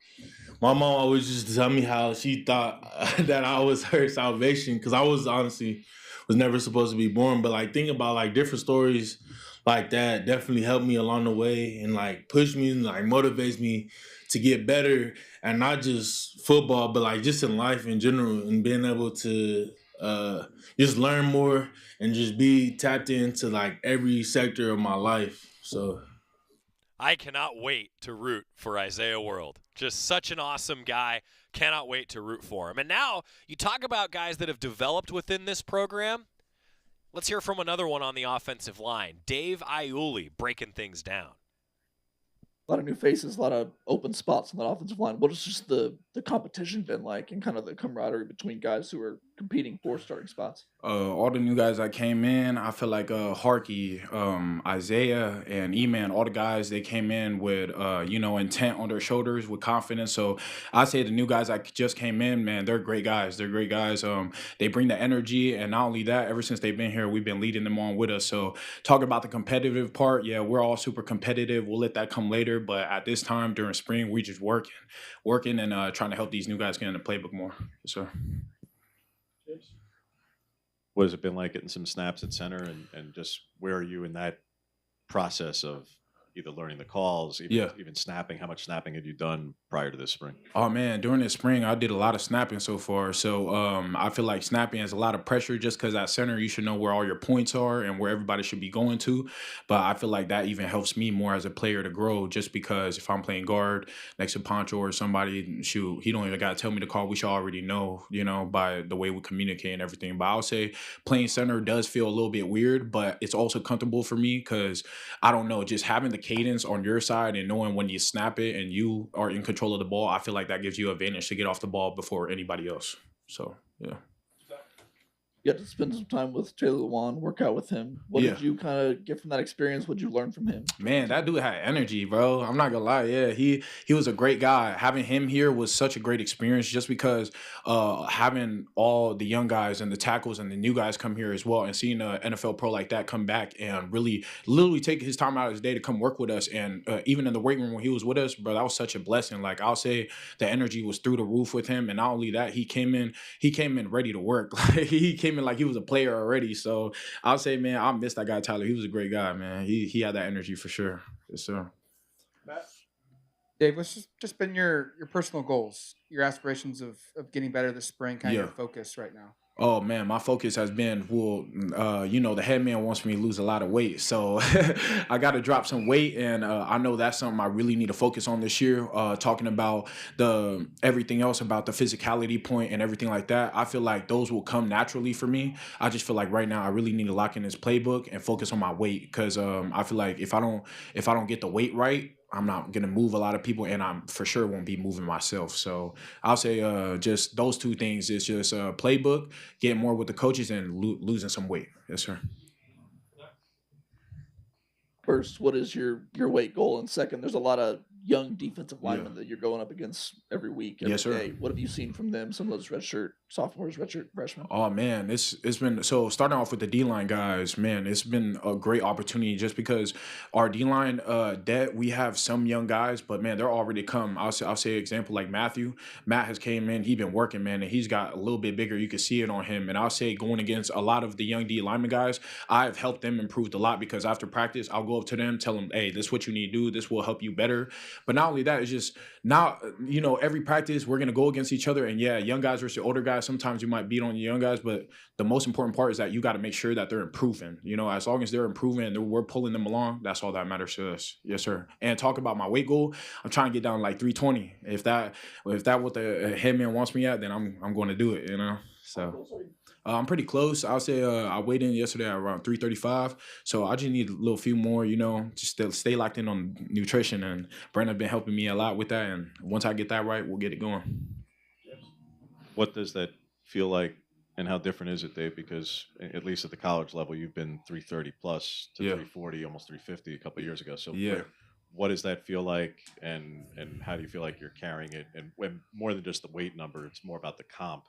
My mom always used to tell me how she thought that I was her salvation because I was honestly was never supposed to be born. But like thinking about like different stories like that definitely helped me along the way and like push me and like motivates me to get better and not just football, but like just in life in general and being able to just learn more and just be tapped into like every sector of my life. So I cannot wait to root for Isaiah World. Just such an awesome guy. Cannot wait to root for him. And now you talk about guys that have developed within this program. Let's hear from another one on the offensive line. Dave Iuli breaking things down. A lot of new faces, a lot of open spots on that offensive line. What has just the competition been like and kind of the camaraderie between guys who are competing for starting spots? All the new guys that came in, I feel like Harkey, Isaiah, and E-Man, all the guys, they came in with, intent on their shoulders, with confidence. So I say the new guys that just came in, man, they're great guys. They're great guys. They bring the energy, and not only that, ever since they've been here, we've been leading them on with us. So talk about the competitive part, yeah, we're all super competitive. We'll let that come later, but at this time during spring, we just working and trying to help these new guys get in the playbook more. Yes, sir. What has it been like getting some snaps at center, and just where are you in that process of either learning the calls, even snapping? How much snapping had you done prior to this spring? Oh, man, during this spring, I did a lot of snapping so far. So I feel like snapping is a lot of pressure just because at center, you should know where all your points are and where everybody should be going to. But I feel like that even helps me more as a player to grow just because if I'm playing guard next to Poncho or somebody, shoot, he don't even got to tell me the call. We should already know, by the way we communicate and everything. But I'll say playing center does feel a little bit weird, but it's also comfortable for me because I don't know, just having the cadence on your side and knowing when you snap it and you are in control of the ball, I feel like that gives you an advantage to get off the ball before anybody else. So, yeah. You got to spend some time with Taylor Lewan, work out with him. What did you kind of get from that experience? What did you learn from him? Man, that dude had energy, bro. I'm not gonna lie. Yeah, he was a great guy. Having him here was such a great experience just because having all the young guys and the tackles and the new guys come here as well and seeing an NFL pro like that come back and really literally take his time out of his day to come work with us. And even in the weight room when he was with us, bro, that was such a blessing. Like I'll say the energy was through the roof with him. And not only that, he came in ready to work. Like he came in like he was a player already. So I'll say, man, I miss that guy, Tyler. He was a great guy, man. He had that energy for sure. Yes, sir. Dave, what's just been your personal goals, your aspirations of getting better this spring, kind of your focus right now? Oh, man, my focus has been, the head man wants me to lose a lot of weight. So I got to drop some weight, and I know that's something I really need to focus on this year, talking about everything else about the physicality point and everything like that. I feel like those will come naturally for me. I just feel like right now I really need to lock in this playbook and focus on my weight because I feel like if I don't get the weight right, I'm not going to move a lot of people, and I'm for sure won't be moving myself. So I'll say just those two things. It's just playbook, getting more with the coaches, and losing some weight. Yes, sir. First, what is your weight goal? And second, there's a lot of young defensive linemen that you're going up against every week, every day. What have you seen from them? Some of those redshirt sophomores, redshirt freshmen. Oh man, it's been so. Starting off with the D-line guys, man, it's been a great opportunity just because our D-line we have some young guys, but man, they're already come. I'll say example like Matthew. Matt has came in, he's been working, man, and he's got a little bit bigger. You can see it on him. And I'll say going against a lot of the young D lineman guys, I've helped them improve a lot because after practice, I'll go up to them, tell them, hey, this is what you need to do. This will help you better. But not only that, it's just now, every practice we're going to go against each other. And yeah, young guys versus older guys. that sometimes you might beat on your young guys, but the most important part is that you got to make sure that they're improving. You know, as long as they're improving and we're pulling them along, that's all that matters to us. Yes, sir. And talk about my weight goal, I'm trying to get down like 320. If that what the headman wants me at, then I'm going to do it. You know, so. I'm pretty close. I'll say I weighed in yesterday at around 335. So I just need a little few more, you know, just to stay locked in on nutrition. And Brandon's been helping me a lot with that. And once I get that right, we'll get it going. What does that feel like, and how different is it, Dave? Because at least at the college level, you've been 330 plus to 340, almost 350 a couple of years ago. So what does that feel like, and how do you feel like you're carrying it? And when more than just the weight number, it's more about the comp.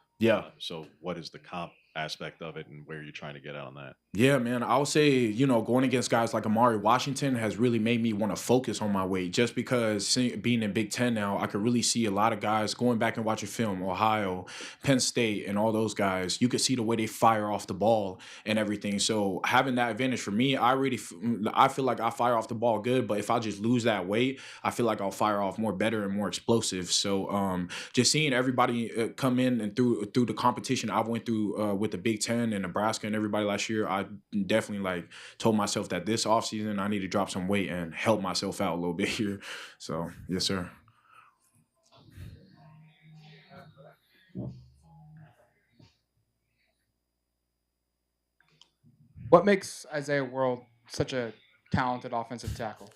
So what is the comp aspect of it, and where are you trying to get out on that? Yeah, man, I would say, you know, going against guys like Amari Washington has really made me want to focus on my weight, just because being in Big Ten now, I could really see a lot of guys going back and watching film, Ohio, Penn State, and all those guys. You could see the way they fire off the ball and everything. So having that advantage for me, I feel like I fire off the ball good, but if I just lose that weight, I feel like I'll fire off more better and more explosive. So just seeing everybody come in and through the competition I went through with the Big Ten and Nebraska and everybody last year, I definitely like told myself that this offseason I need to drop some weight and help myself out a little bit here. So, yes, sir. What makes Isaiah World such a talented offensive tackle?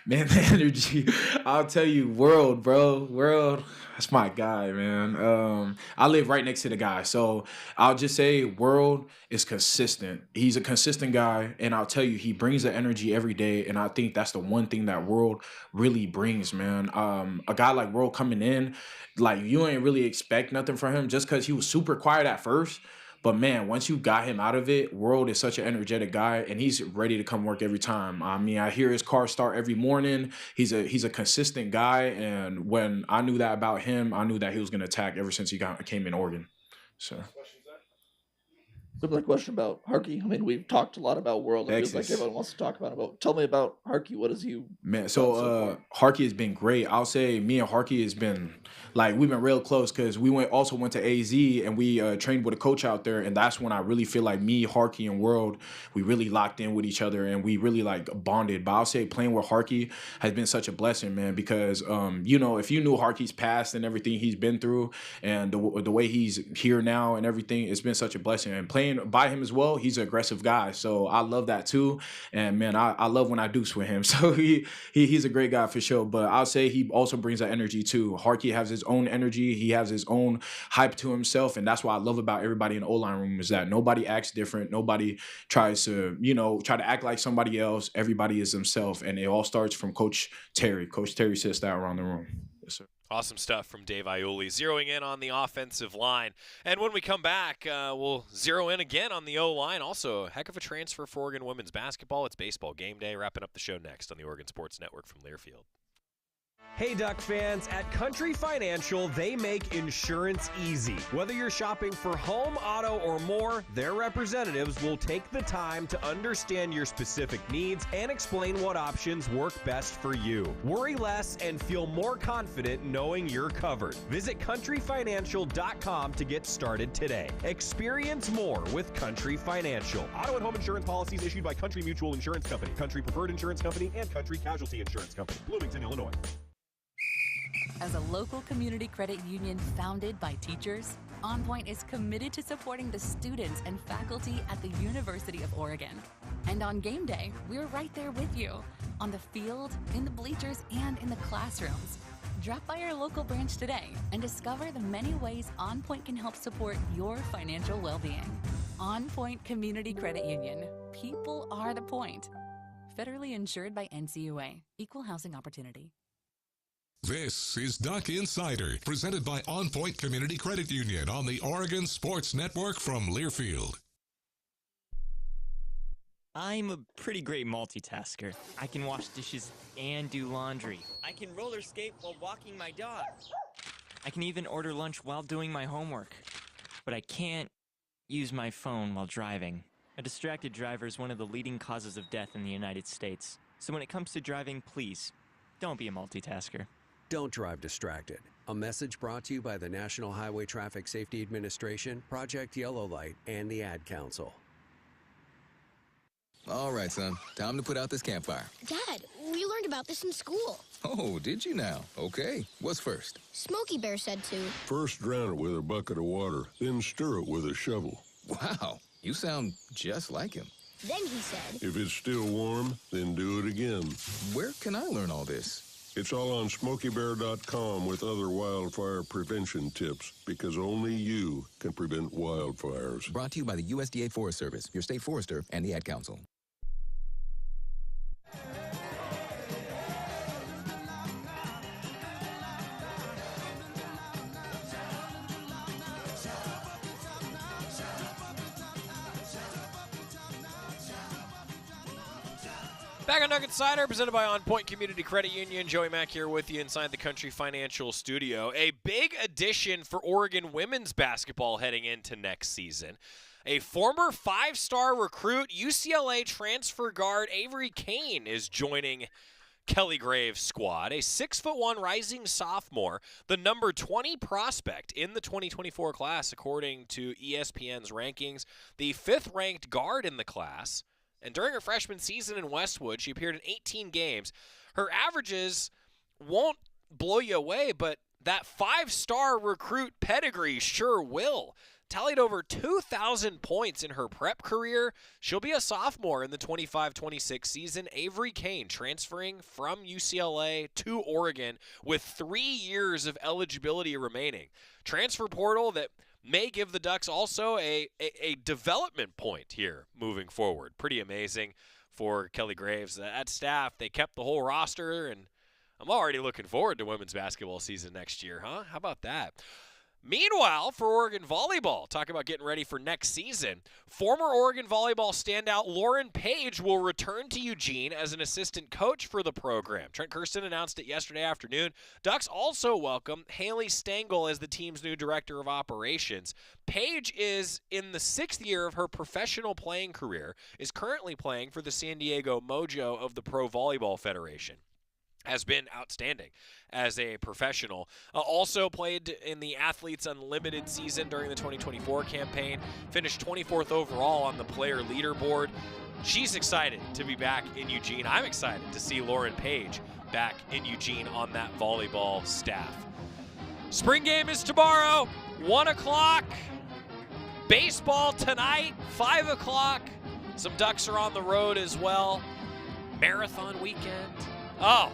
Man, the energy. I'll tell you, World, bro. World, that's my guy, man. I live right next to the guy. So I'll just say World is consistent. He's a consistent guy. And I'll tell you, he brings the energy every day. And I think that's the one thing that World really brings, man. A guy like World coming in, like you ain't really expect nothing from him just because he was super quiet at first. But man, once you got him out of it, World is such an energetic guy, and he's ready to come work every time. I mean, I hear his car start every morning. He's a consistent guy, and when I knew that about him, I knew that he was going to attack ever since he came in Oregon. So. Similar question about Harkey. I mean, we've talked a lot about World. It feels like everyone wants to talk about it. Tell me about Harkey. What is you? Man, so Harkey has been great. I'll say me and Harkey has been we've been real close because we also went to AZ and we trained with a coach out there, and that's when I really feel like me, Harkey, and World, we really locked in with each other and we really bonded. But I'll say playing with Harkey has been such a blessing, man, because you know, if you knew Harkey's past and everything he's been through and the way he's here now and everything, it's been such a blessing. And playing by him as well, he's an aggressive guy, so I love that too. And man, I love when I deuce with him. So he's a great guy for sure. But I'll say he also brings that energy too. Harkey has his own energy, he has his own hype to himself, and that's what I love about everybody in the O-line room is that nobody acts different, nobody tries to try to act like somebody else. Everybody is themselves, and it all starts from Coach Terry. Coach Terry sits that around the room. Yes, sir. Awesome stuff from Dave Iuli, zeroing in on the offensive line. And when we come back, we'll zero in again on the O-line. Also, a heck of a transfer for Oregon women's basketball. It's baseball game day. Wrapping up the show next on the Oregon Sports Network from Learfield. Hey Duck fans, at Country Financial, they make insurance easy. Whether you're shopping for home, auto, or more, their representatives will take the time to understand your specific needs and explain what options work best for you. Worry less and feel more confident knowing you're covered. Visit countryfinancial.com to get started today. Experience more with Country Financial. Auto and home insurance policies issued by Country Mutual Insurance Company, Country Preferred Insurance Company, and Country Casualty Insurance Company, Bloomington, Illinois. As a local community credit union founded by teachers, OnPoint is committed to supporting the students and faculty at the University of Oregon. And on game day, we're right there with you, on the field, in the bleachers, and in the classrooms. Drop by our local branch today and discover the many ways OnPoint can help support your financial well-being. OnPoint Community Credit Union. People are the point. Federally insured by NCUA. Equal housing opportunity. This is Duck Insider, presented by OnPoint Community Credit Union on the Oregon Sports Network from Learfield. I'm a pretty great multitasker. I can wash dishes and do laundry. I can roller skate while walking my dog. I can even order lunch while doing my homework. But I can't use my phone while driving. A distracted driver is one of the leading causes of death in the United States. So when it comes to driving, please, don't be a multitasker. Don't drive distracted. A message brought to you by the National Highway Traffic Safety Administration, Project Yellow Light, and the Ad Council. All right, son. Time to put out this campfire. Dad, we learned about this in school. Oh, did you now? Okay. What's first? Smokey Bear said to. First drown it with a bucket of water, then stir it with a shovel. Wow, you sound just like him. Then he said. If it's still warm, then do it again. Where can I learn all this? It's all on SmokeyBear.com with other wildfire prevention tips, because only you can prevent wildfires. Brought to you by the USDA Forest Service, your state forester, and the Ad Council. Back on Nugget Cider, presented by OnPoint Community Credit Union. Joey Mack here with you inside the Country Financial Studio. A big addition for Oregon women's basketball heading into next season. A former 5-star recruit, UCLA transfer guard Avery Kane is joining Kelly Graves' squad. A 6'1" rising sophomore, the number 20 prospect in the 2024 class according to ESPN's rankings, the 5th-ranked guard in the class. And during her freshman season in Westwood, she appeared in 18 games. Her averages won't blow you away, but that 5-star recruit pedigree sure will. Tallied over 2,000 points in her prep career. She'll be a sophomore in the 25-26 season. Avery Kane transferring from UCLA to Oregon with 3 years of eligibility remaining. Transfer portal that may give the Ducks also a development point here moving forward. Pretty amazing for Kelly Graves. That staff, they kept the whole roster, and I'm already looking forward to women's basketball season next year, huh? How about that? Meanwhile, for Oregon volleyball, talk about getting ready for next season. Former Oregon volleyball standout Lauren Page will return to Eugene as an assistant coach for the program. Trent Kirsten announced it yesterday afternoon. Ducks also welcome Haley Stengel as the team's new director of operations. Page is in the 6th year of her professional playing career, is currently playing for the San Diego Mojo of the Pro Volleyball Federation. Has been outstanding as a professional. Also played in the Athletes Unlimited season during the 2024 campaign. Finished 24th overall on the player leaderboard. She's excited to be back in Eugene. I'm excited to see Lauren Page back in Eugene on that volleyball staff. Spring game is tomorrow, 1 o'clock. Baseball tonight, 5 o'clock. Some Ducks are on the road as well. Marathon weekend. Oh,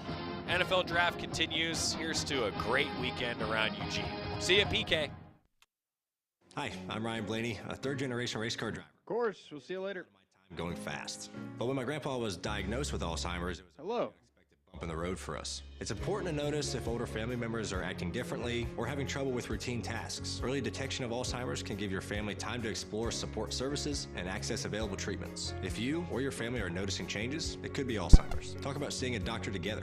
NFL draft continues. Here's to a great weekend around Eugene. See you, PK. Hi, I'm Ryan Blaney, a third-generation race car driver. Of course, we'll see you later. I'm going fast. But when my grandpa was diagnosed with Alzheimer's, it was Hello. an unexpected bump in the road for us. It's important to notice if older family members are acting differently or having trouble with routine tasks. Early detection of Alzheimer's can give your family time to explore support services and access available treatments. If you or your family are noticing changes, it could be Alzheimer's. Talk about seeing a doctor together.